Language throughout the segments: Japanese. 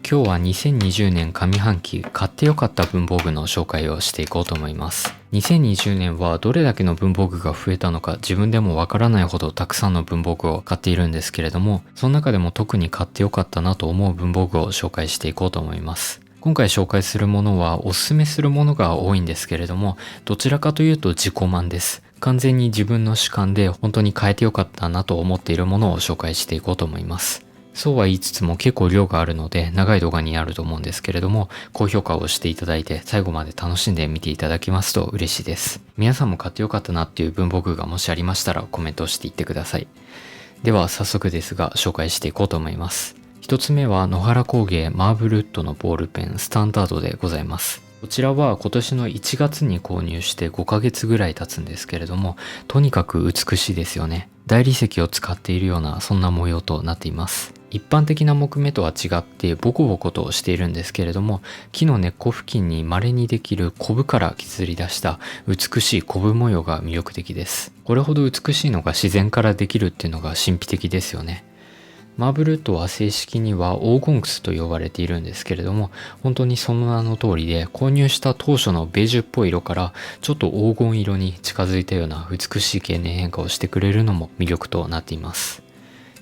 今日は2020年上半期買ってよかった文房具の紹介をしていこうと思います。2020年はどれだけの文房具が増えたのか自分でもわからないほどたくさんの文房具を買っているんですけれども、その中でも特に買ってよかったなと思う文房具を紹介していこうと思います。今回紹介するものはおすすめするものが多いんですけれども、どちらかというと自己満です。完全に自分の主観で本当に買えてよかったなと思っているものを紹介していこうと思います。そうは言いつつも結構量があるので長い動画になると思うんですけれども、高評価をしていただいて最後まで楽しんで見ていただきますと嬉しいです。皆さんも買ってよかったなっていう文房具がもしありましたらコメントしていってください。では早速ですが紹介していこうと思います。一つ目は野原工芸マーブルウッドのボールペンスタンダードでございます。こちらは今年の1月に購入して5ヶ月ぐらい経つんですけれども、とにかく美しいですよね。大理石を使っているようなそんな模様となっています。一般的な木目とは違ってボコボコとしているんですけれども、木の根っこ付近に稀にできるコブから削り出した美しいコブ模様が魅力的です。これほど美しいのが自然からできるっていうのが神秘的ですよね。マーブルウッドは正式には黄金靴と呼ばれているんですけれども、本当にその名の通りで購入した当初のベージュっぽい色からちょっと黄金色に近づいたような美しい経年変化をしてくれるのも魅力となっています。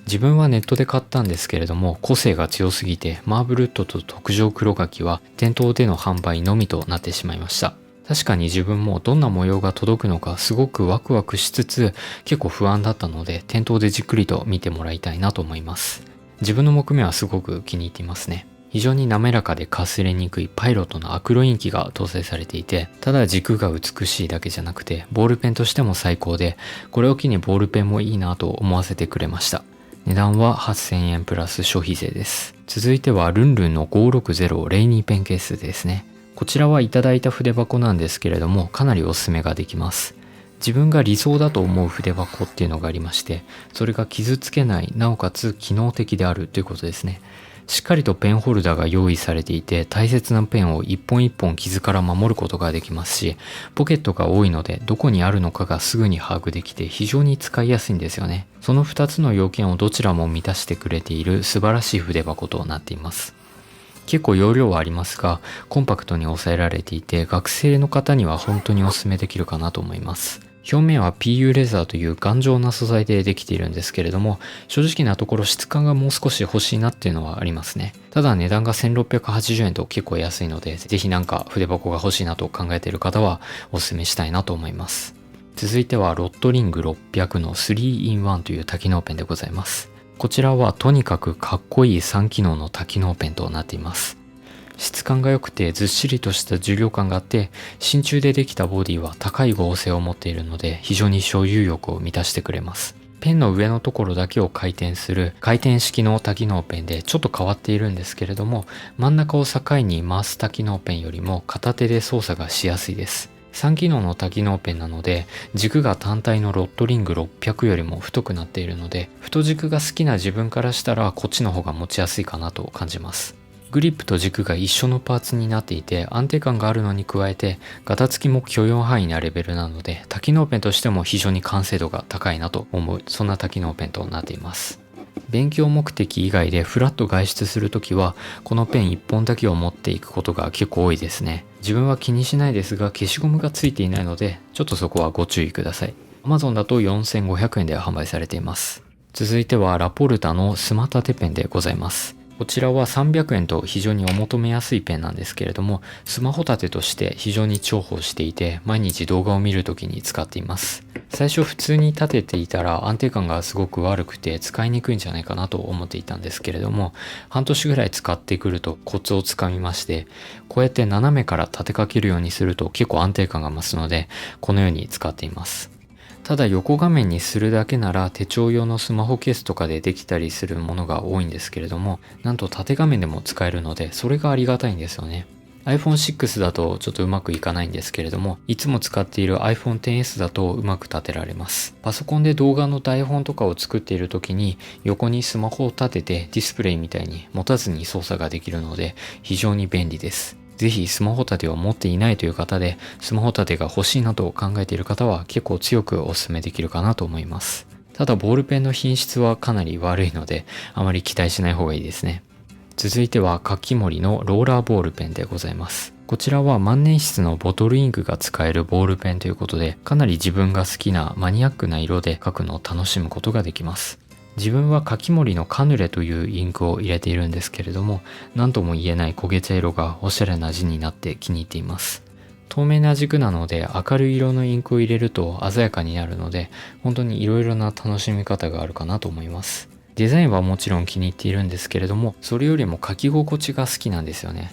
自分はネットで買ったんですけれども、個性が強すぎてマーブルウッドと特上黒柿は店頭での販売のみとなってしまいました。確かに自分もどんな模様が届くのかすごくワクワクしつつ結構不安だったので、店頭でじっくりと見てもらいたいなと思います。自分の木目はすごく気に入っていますね。非常に滑らかでかすれにくいパイロットのアクロインキが搭載されていて、ただ軸が美しいだけじゃなくてボールペンとしても最高で、これを機にボールペンもいいなと思わせてくれました。値段は8000円プラス消費税です。続いてはルンルンの560レイニーペンケースですね。こちらはいただいた筆箱なんですけれども、かなりおすすめができます。自分が理想だと思う筆箱っていうのがありまして、それが傷つけない、なおかつ機能的であるということですね。しっかりとペンホルダーが用意されていて、大切なペンを一本一本傷から守ることができますし、ポケットが多いのでどこにあるのかがすぐに把握できて非常に使いやすいんですよね。その2つの要件をどちらも満たしてくれている素晴らしい筆箱となっています。結構容量はありますが、コンパクトに抑えられていて、学生の方には本当にお勧めできるかなと思います。表面は PU レザーという頑丈な素材でできているんですけれども、正直なところ質感がもう少し欲しいなっていうのはありますね。ただ値段が1680円と結構安いので、ぜひなんか筆箱が欲しいなと考えている方はお勧めしたいなと思います。続いてはロットリング600の 3in1 という多機能ペンでございます。こちらはとにかくかっこいい3機能の多機能ペンとなっています。質感が良くてずっしりとした重量感があって、真鍮でできたボディは高い剛性を持っているので非常に所有欲を満たしてくれます。ペンの上のところだけを回転する回転式の多機能ペンでちょっと変わっているんですけれども、真ん中を境に回す多機能ペンよりも片手で操作がしやすいです。3機能の多機能ペンなので、軸が単体のロットリング600よりも太くなっているので、太軸が好きな自分からしたらこっちの方が持ちやすいかなと感じます。グリップと軸が一緒のパーツになっていて安定感があるのに加えて、ガタつきも許容範囲なレベルなので、多機能ペンとしても非常に完成度が高いなと思う、そんな多機能ペンとなっています。勉強目的以外でフラッと外出するときはこのペン1本だけを持っていくことが結構多いですね。自分は気にしないですが、消しゴムがついていないのでちょっとそこはご注意ください。 Amazon だと4500円で販売されています。続いてはラポルタのスマタテペンでございます。こちらは300円と非常にお求めやすいペンなんですけれども、スマホ立てとして非常に重宝していて、毎日動画を見るときに使っています。最初普通に立てていたら安定感がすごく悪くて使いにくいんじゃないかなと思っていたんですけれども、半年ぐらい使ってくるとコツをつかみまして、こうやって斜めから立てかけるようにすると結構安定感が増すので、このように使っています。ただ横画面にするだけなら手帳用のスマホケースとかでできたりするものが多いんですけれども、なんと縦画面でも使えるのでそれがありがたいんですよね。iPhone 6だとちょっとうまくいかないんですけれども、いつも使っている iPhone XS だとうまく立てられます。パソコンで動画の台本とかを作っている時に横にスマホを立ててディスプレイみたいに持たずに操作ができるので非常に便利です。ぜひスマホ立てを持っていないという方で、スマホ立てが欲しいなと考えている方は結構強くお勧めできるかなと思います。ただボールペンの品質はかなり悪いので、あまり期待しない方がいいですね。続いては柿森のローラーボールペンでございます。こちらは万年筆のボトルインクが使えるボールペンということで、かなり自分が好きなマニアックな色で書くのを楽しむことができます。自分は柿森のカヌレというインクを入れているんですけれども、何とも言えない焦げ茶色がおしゃれな字になって気に入っています。透明な軸なので明るい色のインクを入れると鮮やかになるので、本当にいろいろな楽しみ方があるかなと思います。デザインはもちろん気に入っているんですけれども、それよりも書き心地が好きなんですよね。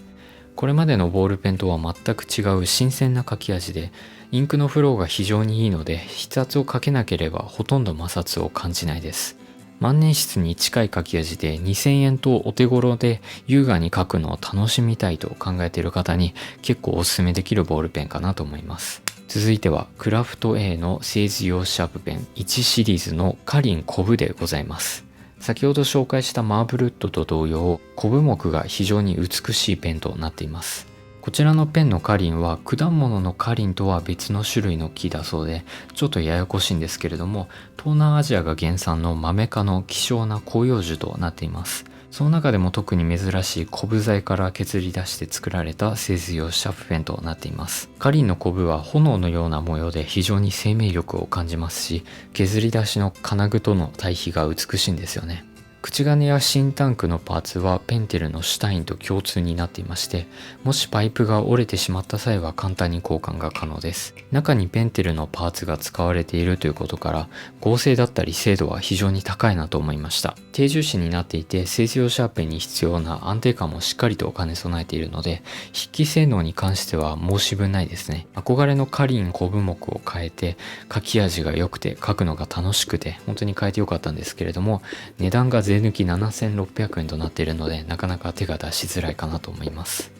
これまでのボールペンとは全く違う新鮮な書き味で、インクのフローが非常にいいので、筆圧をかけなければほとんど摩擦を感じないです。万年筆に近い書き味で2000円とお手頃で優雅に書くのを楽しみたいと考えている方に結構おすすめできるボールペンかなと思います。続いてはクラフト A の製図用シャープペン1シリーズのカリンコブでございます。先ほど紹介したマーブルッドと同様、コブ木が非常に美しいペンとなっています。こちらのペンのカリンは果物のカリンとは別の種類の木だそうで、ちょっとややこしいんですけれども、東南アジアが原産のマメ科の希少な広葉樹となっています。その中でも特に珍しいコブ材から削り出して作られた製図用シャープペンとなっています。カリンのコブは炎のような模様で非常に生命力を感じますし、削り出しの金具との対比が美しいんですよね。口金や新タンクのパーツはペンテルのシュタインと共通になっていまして、もしパイプが折れてしまった際は簡単に交換が可能です。中にペンテルのパーツが使われているということから、合成だったり精度は非常に高いなと思いました。低重視になっていて、製図用シャーペンに必要な安定感もしっかりと兼ね備えているので、筆記性能に関しては申し分ないですね。憧れのカリンコブ木を変えて、書き味が良くて書くのが楽しくて、本当に変えてよかったんですけれども、値段が税抜き7600円となっているので、なかなか手が出しづらいかなと思います。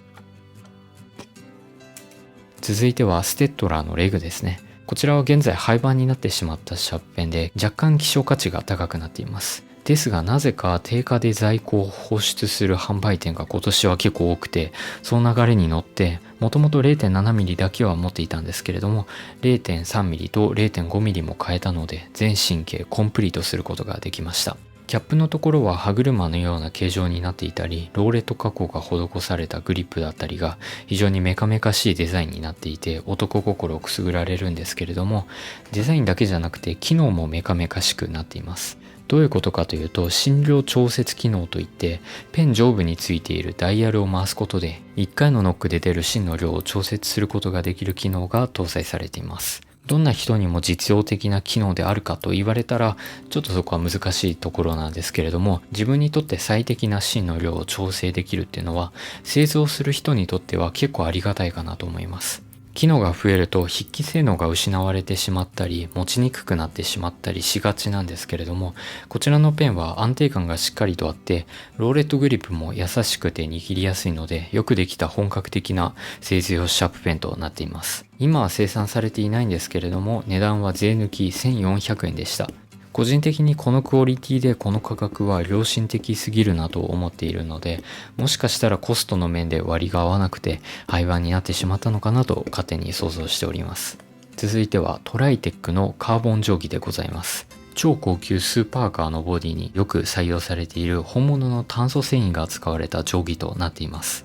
続いてはステッドラーのレグですね。こちらは現在廃盤になってしまったシャープペンで、若干希少価値が高くなっています。ですがなぜか定価で在庫を放出する販売店が今年は結構多くて、その流れに乗ってもともと 0.7mm だけは持っていたんですけれども、 0.3mm と 0.5mm も変えたので、全神経コンプリートすることができました。キャップのところは歯車のような形状になっていたり、ローレット加工が施されたグリップだったりが非常にメカメカしいデザインになっていて、男心をくすぐられるんですけれども、デザインだけじゃなくて機能もメカメカしくなっています。どういうことかというと、芯量調節機能といって、ペン上部についているダイヤルを回すことで1回のノックで出る芯の量を調節することができる機能が搭載されています。どんな人にも実用的な機能であるかと言われたら、ちょっとそこは難しいところなんですけれども、自分にとって最適な芯の量を調整できるっていうのは、製造する人にとっては結構ありがたいかなと思います。機能が増えると筆記性能が失われてしまったり、持ちにくくなってしまったりしがちなんですけれども、こちらのペンは安定感がしっかりとあって、ローレットグリップも優しくて握りやすいので、よくできた本格的な製図用シャープペンとなっています。今は生産されていないんですけれども、値段は税抜き1400円でした。個人的にこのクオリティでこの価格は良心的すぎるなと思っているので、もしかしたらコストの面で割が合わなくて廃盤になってしまったのかなと勝手に想像しております。続いてはトライテックのカーボン定規でございます。超高級スーパーカーのボディによく採用されている本物の炭素繊維が使われた定規となっています。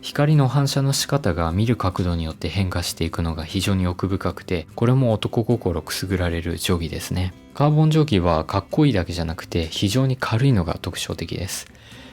光の反射の仕方が見る角度によって変化していくのが非常に奥深くて、これも男心くすぐられる定規ですね。カーボン定規はかっこいいだけじゃなくて非常に軽いのが特徴的です。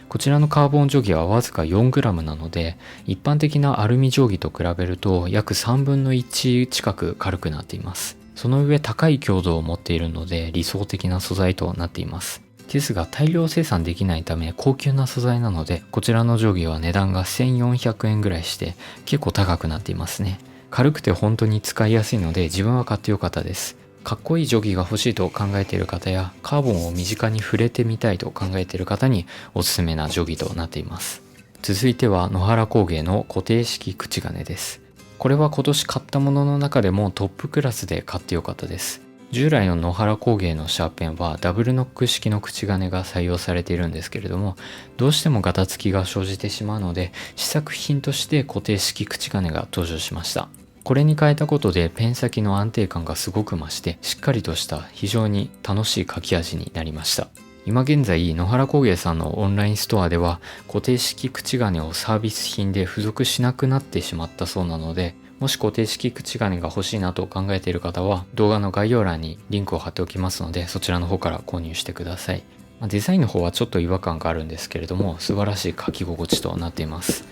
こちらのカーボン定規はわずか 4g なので、一般的なアルミ定規と比べると約3分の1近く軽くなっています。その上高い強度を持っているので理想的な素材となっています。ですが大量生産できないため高級な素材なので、こちらの定規は値段が1400円ぐらいして結構高くなっていますね。軽くて本当に使いやすいので自分は買ってよかったです。かっこいい定規が欲しいと考えている方や、カーボンを身近に触れてみたいと考えている方におすすめな定規となっています。続いては野原工芸の固定式口金です。これは今年買ったものの中でもトップクラスで買ってよかったです。従来の野原工芸のシャーペンはダブルノック式の口金が採用されているんですけれども、どうしてもガタつきが生じてしまうので、試作品として固定式口金が登場しました。これに変えたことでペン先の安定感がすごく増して、しっかりとした非常に楽しい書き味になりました。今現在、野原工芸さんのオンラインストアでは固定式口金をサービス品で付属しなくなってしまったそうなので、もし固定式口金が欲しいなと考えている方は動画の概要欄にリンクを貼っておきますので、そちらの方から購入してください。デザインの方はちょっと違和感があるんですけれども、素晴らしい書き心地となっています。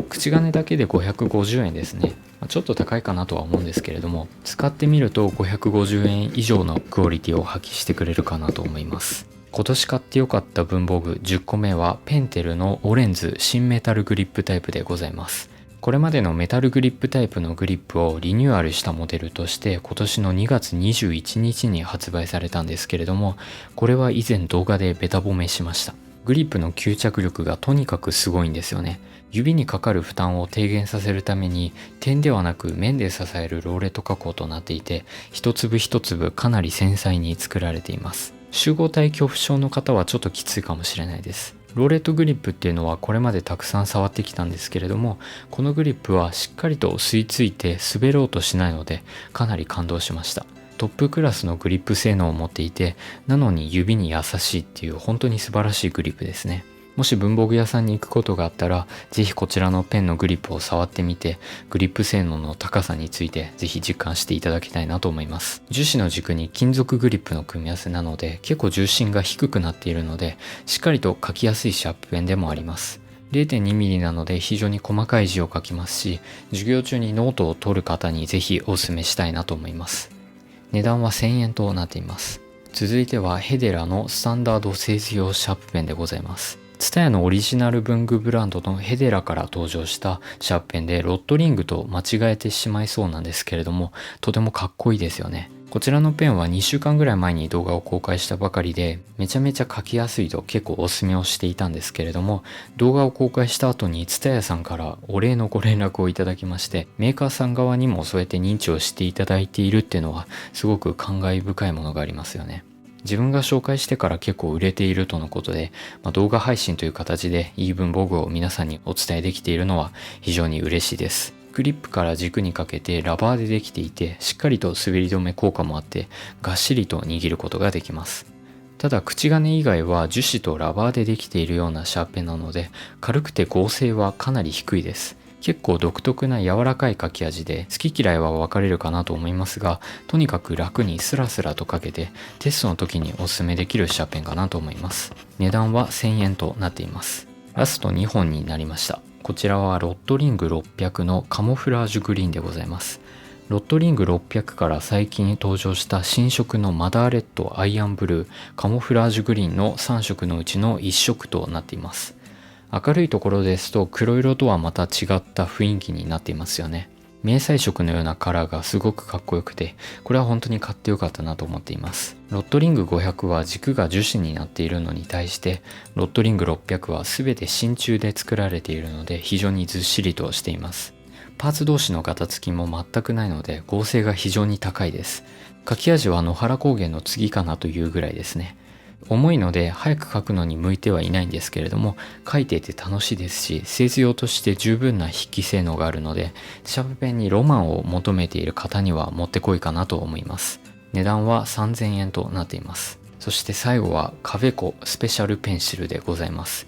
口金だけで550円ですね。ちょっと高いかなとは思うんですけれども、使ってみると550円以上のクオリティを発揮してくれるかなと思います。今年買ってよかった文房具10個目はペンテルのオレンズ新メタルグリップタイプでございます。これまでのメタルグリップタイプのグリップをリニューアルしたモデルとして今年の2月21日に発売されたんですけれども、これは以前動画でベタ褒めしました。グリップの吸着力がとにかくすごいんですよね。指にかかる負担を低減させるために点ではなく面で支えるローレット加工となっていて、一粒一粒かなり繊細に作られています。集合体恐怖症の方はちょっときついかもしれないです。ローレットグリップっていうのはこれまでたくさん触ってきたんですけれども、このグリップはしっかりと吸い付いて滑ろうとしないのでかなり感動しました。トップクラスのグリップ性能を持っていて、なのに指に優しいっていう本当に素晴らしいグリップですね。もし文房具屋さんに行くことがあったら、ぜひこちらのペンのグリップを触ってみて、グリップ性能の高さについてぜひ実感していただきたいなと思います。樹脂の軸に金属グリップの組み合わせなので、結構重心が低くなっているので、しっかりと書きやすいシャープペンでもあります。0.2mm なので非常に細かい字を書きますし、授業中にノートを取る方にぜひお勧めしたいなと思います。値段は1000円となっています。続いてはヘデラのスタンダード製図用シャープペンでございます。TSUTAYAのオリジナル文具ブランドのヘデラから登場したシャープペンでロットリングと間違えてしまいそうなんですけれども、とてもかっこいいですよね。こちらのペンは2週間ぐらい前に動画を公開したばかりで、めちゃめちゃ書きやすいと結構おすすめをしていたんですけれども、動画を公開した後にTSUTAYAさんからお礼のご連絡をいただきまして、メーカーさん側にもそうやって認知をしていただいているっていうのはすごく感慨深いものがありますよね。自分が紹介してから結構売れているとのことで、動画配信という形でいい文房具を皆さんにお伝えできているのは非常に嬉しいです。グリップから軸にかけてラバーでできていて、しっかりと滑り止め効果もあってがっしりと握ることができます。ただ口金以外は樹脂とラバーでできているようなシャーペンなので、軽くて合成はかなり低いです。結構独特な柔らかい書き味で好き嫌いは分かれるかなと思いますが、とにかく楽にスラスラと書けてテストの時におすすめできるシャーペンかなと思います。値段は1000円となっています。ラスト2本になりました。こちらはロットリング600のカモフラージュグリーンでございます。ロットリング600から最近登場した新色のマダーレッド、アイアンブルー、カモフラージュグリーンの3色のうちの1色となっています。明るいところですと黒色とはまた違った雰囲気になっていますよね。迷彩色のようなカラーがすごくかっこよくて、これは本当に買ってよかったなと思っています。ロットリング500は軸が樹脂になっているのに対して、ロットリング600は全て真鍮で作られているので非常にずっしりとしています。パーツ同士のガタつきも全くないので合成が非常に高いです。書き味は野原工芸の次かなというぐらいですね。重いので早く書くのに向いてはいないんですけれども、書いていて楽しいですし、製図用として十分な筆記性能があるので、シャープペンにロマンを求めている方にはもってこいかなと思います。値段は3000円となっています。そして最後はカベコスペシャルペンシルでございます。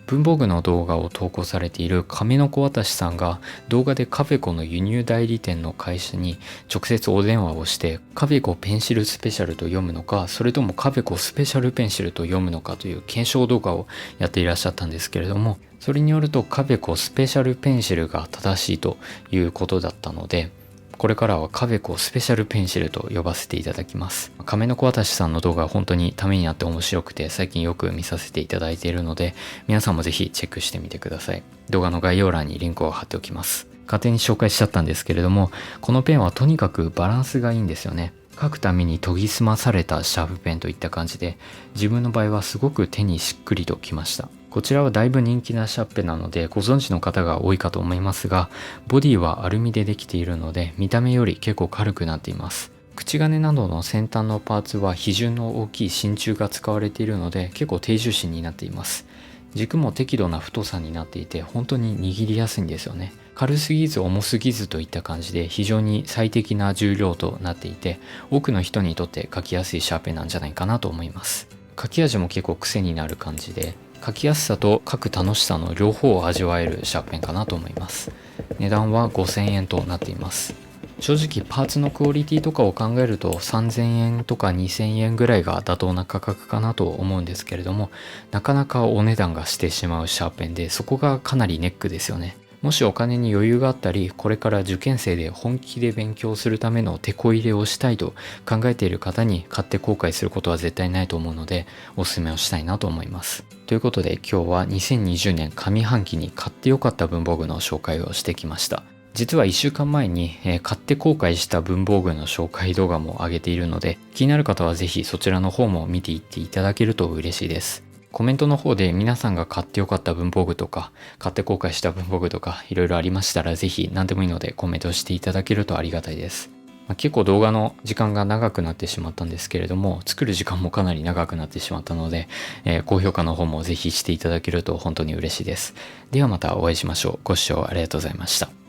文房具の動画を投稿されている亀の子渡しさんが動画でカベコの輸入代理店の会社に直接お電話をして、カベコペンシルスペシャルと読むのか、それともカベコスペシャルペンシルと読むのかという検証動画をやっていらっしゃったんですけれども、それによるとカベコスペシャルペンシルが正しいということだったので、これからはカベコスペシャルペンシルと呼ばせていただきます。亀の子渡しさんの動画は本当にためになって面白くて、最近よく見させていただいているので、皆さんもぜひチェックしてみてください。動画の概要欄にリンクを貼っておきます。勝手に紹介しちゃったんですけれども、このペンはとにかくバランスがいいんですよね。書くために研ぎ澄まされたシャープペンといった感じで、自分の場合はすごく手にしっくりときました。こちらはだいぶ人気なシャープペンなのでご存知の方が多いかと思いますが、ボディはアルミでできているので見た目より結構軽くなっています。口金などの先端のパーツは比重の大きい真鍮が使われているので結構低重心になっています。軸も適度な太さになっていて本当に握りやすいんですよね。軽すぎず重すぎずといった感じで非常に最適な重量となっていて、多くの人にとって書きやすいシャーペンなんじゃないかなと思います。書き味も結構癖になる感じで、書きやすさと書く楽しさの両方を味わえるシャーペンかなと思います。値段は5000円となっています。正直パーツのクオリティとかを考えると3000円とか2000円ぐらいが妥当な価格かなと思うんですけれども、なかなかお値段がしてしまうシャーペンで、そこがかなりネックですよね。もしお金に余裕があったり、これから受験生で本気で勉強するための手こ入れをしたいと考えている方に買って後悔することは絶対ないと思うので、おすすめをしたいなと思います。ということで今日は2020年上半期に買ってよかった文房具の紹介をしてきました。実は1週間前に買って後悔した文房具の紹介動画も上げているので、気になる方はぜひそちらの方も見ていっていただけると嬉しいです。コメントの方で皆さんが買ってよかった文房具とか、買って後悔した文房具とかいろいろありましたら、ぜひ何でもいいのでコメントしていただけるとありがたいです。結構動画の時間が長くなってしまったんですけれども、作る時間もかなり長くなってしまったので、高評価の方もぜひしていただけると本当に嬉しいです。ではまたお会いしましょう。ご視聴ありがとうございました。